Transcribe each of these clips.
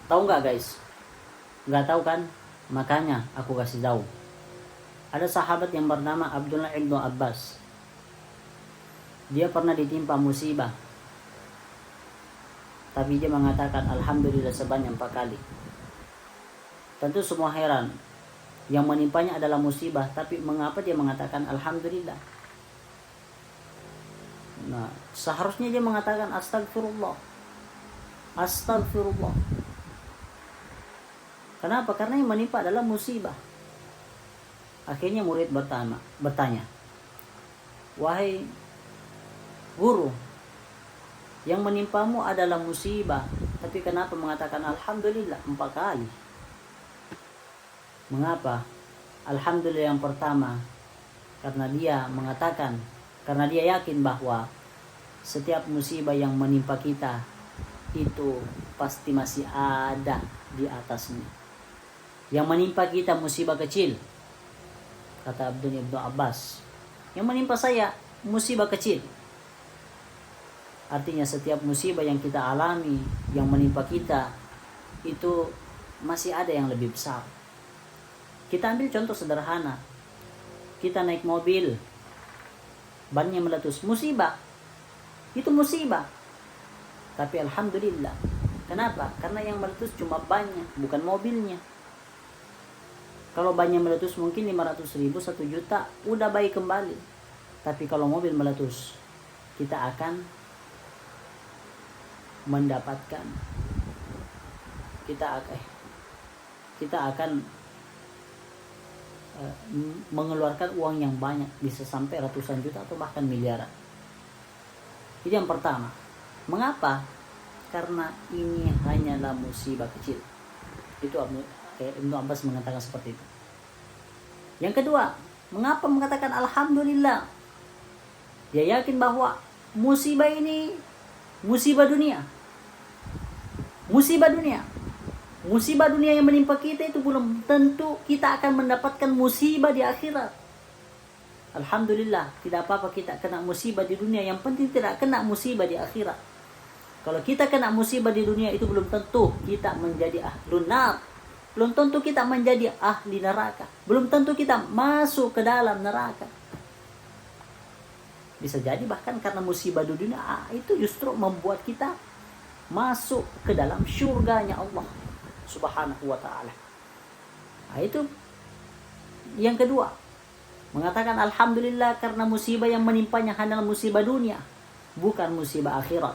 Tahu nggak guys? Nggak tahu kan? Makanya aku kasih tahu. Ada sahabat yang bernama Abdullah ibnu Abbas. Dia pernah ditimpa musibah. Tapi dia mengatakan alhamdulillah sebanyak 4 kali. Tentu semua heran. Yang menimpanya adalah musibah, tapi mengapa dia mengatakan alhamdulillah? Nah, seharusnya dia mengatakan astagfirullah. Astagfirullah. Kenapa? Karena yang menimpa adalah musibah. Akhirnya murid bertanya, wahai guru, yang menimpamu adalah musibah, tapi kenapa mengatakan alhamdulillah 4 kali? Mengapa? Alhamdulillah yang pertama, karena dia yakin bahwa setiap musibah yang menimpa kita itu pasti masih ada di atasnya. Yang menimpa kita musibah kecil, kata Abdullah ibnu Abbas. Yang menimpa saya musibah kecil. Artinya setiap musibah yang kita alami, yang menimpa kita, itu masih ada yang lebih besar. Kita ambil contoh sederhana. Kita naik mobil, bannya meletus, musibah. Itu musibah. Tapi alhamdulillah. Kenapa? Karena yang meletus cuma bannya, bukan mobilnya. Kalau bannya meletus mungkin 500.000, 1 juta, udah baik kembali. Tapi kalau mobil meletus, kita akan mendapatkan, kita akan mengeluarkan uang yang banyak, bisa sampai ratusan juta atau bahkan miliaran. Itu yang pertama. Mengapa? Karena ini hanyalah musibah kecil. Itu Ibnu Abbas mengatakan seperti itu. Yang kedua, mengapa mengatakan alhamdulillah? Dia yakin bahwa musibah ini musibah dunia. Musibah dunia. Musibah dunia yang menimpa kita itu belum tentu kita akan mendapatkan musibah di akhirat. Alhamdulillah, tidak apa-apa kita kena musibah di dunia, yang penting tidak kena musibah di akhirat. Kalau kita kena musibah di dunia itu belum tentu kita menjadi ahlun nar. Belum tentu kita menjadi ahli neraka. Belum tentu kita masuk ke dalam neraka. Bisa jadi bahkan karena musibah di dunia itu justru membuat kita masuk ke dalam syurganya Allah Subhanahu wa ta'ala. Nah, itu yang kedua. Mengatakan alhamdulillah karena musibah yang menimpanya hanyalah musibah dunia, bukan musibah akhirat.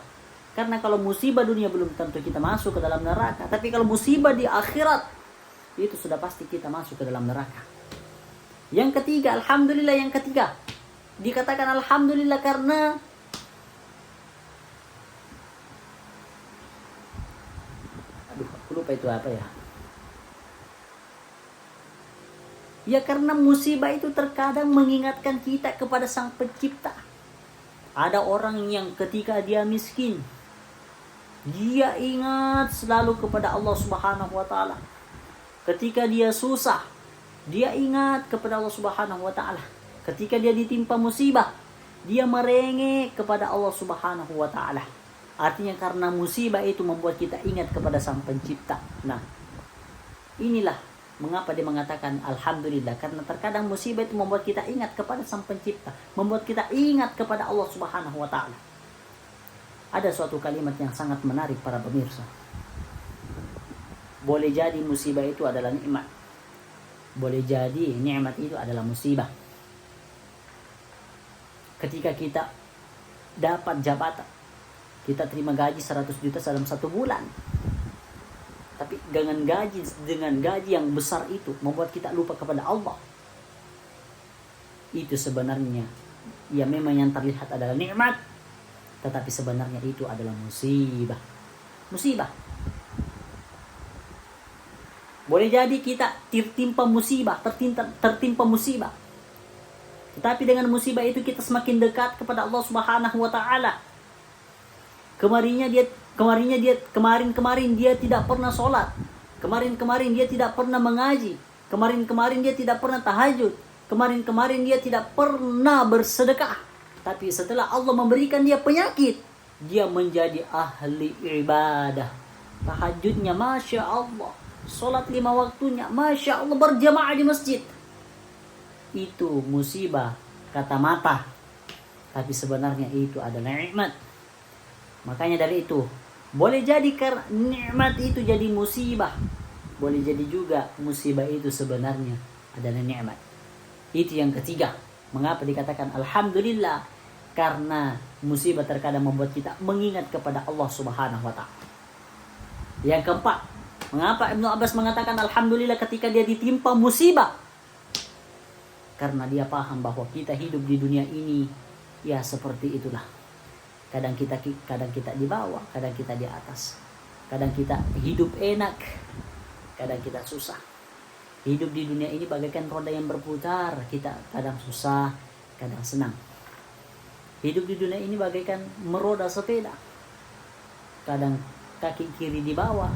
Karena kalau musibah dunia belum tentu kita masuk ke dalam neraka, tapi kalau musibah di akhirat itu sudah pasti kita masuk ke dalam neraka. Yang ketiga, alhamdulillah yang ketiga. Dikatakan alhamdulillah karena aku lupa itu apa ya. Ya karena musibah itu terkadang mengingatkan kita kepada Sang Pencipta. Ada orang yang ketika dia miskin, dia ingat selalu kepada Allah Subhanahu wa ta'ala. Ketika dia susah, dia ingat kepada Allah Subhanahu wa ta'ala. Ketika dia ditimpa musibah, dia merengek kepada Allah Subhanahu wa ta'ala. Artinya karena musibah itu membuat kita ingat kepada Sang Pencipta. Nah, inilah mengapa dia mengatakan alhamdulillah, karena terkadang musibah itu membuat kita ingat kepada Sang Pencipta, membuat kita ingat kepada Allah Subhanahu wa ta'ala. Ada suatu kalimat yang sangat menarik para pemirsa. Boleh jadi musibah itu adalah nikmat. Boleh jadi nikmat itu adalah musibah. Ketika kita dapat jabatan, kita terima gaji 100 juta dalam 1 bulan. Tapi dengan gaji yang besar itu membuat kita lupa kepada Allah. Itu sebenarnya ya memang yang terlihat adalah nikmat, tetapi sebenarnya itu adalah musibah. Musibah. Boleh jadi kita tertimpa musibah, tertimpa musibah. Tetapi dengan musibah itu kita semakin dekat kepada Allah Subhanahu wa ta'ala. Kemarin dia tidak pernah sholat. Kemarin dia tidak pernah mengaji. Kemarin dia tidak pernah tahajud. Kemarin dia tidak pernah bersedekah. Tapi setelah Allah memberikan dia penyakit, dia menjadi ahli ibadah. tahajudnya Masya Allah, sholat 5 waktunya Masya Allah, berjamaah di masjid. Itu musibah kata mata, tapi sebenarnya itu adalah nikmat. Makanya dari itu, boleh jadi karena nikmat itu jadi musibah, boleh jadi juga musibah itu sebenarnya adalah nikmat. Itu yang ketiga. Mengapa dikatakan alhamdulillah? Karena musibah terkadang membuat kita mengingat kepada Allah Subhanahu wa ta'ala. Yang keempat, mengapa Ibnu Abbas mengatakan alhamdulillah ketika dia ditimpa musibah? Karena dia paham bahwa kita hidup di dunia ini ya seperti itulah. Kadang kita di bawah, kadang kita di atas. Kadang kita hidup enak, kadang kita susah. Hidup di dunia ini bagaikan roda yang berputar. Kita kadang susah, kadang senang. Hidup di dunia ini bagaikan meroda sepeda. Kadang kaki kiri di bawah,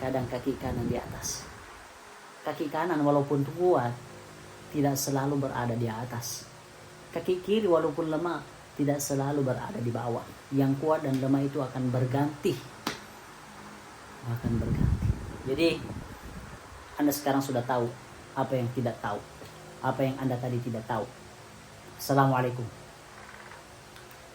kadang kaki kanan di atas. Kaki kanan walaupun kuat, tidak selalu berada di atas. Kaki kiri walaupun lemah, tidak selalu berada di bawah. Yang kuat dan lemah itu akan berganti. Jadi, Anda sekarang sudah tahu apa yang tidak tahu. Apa yang Anda tadi tidak tahu. Assalamualaikum.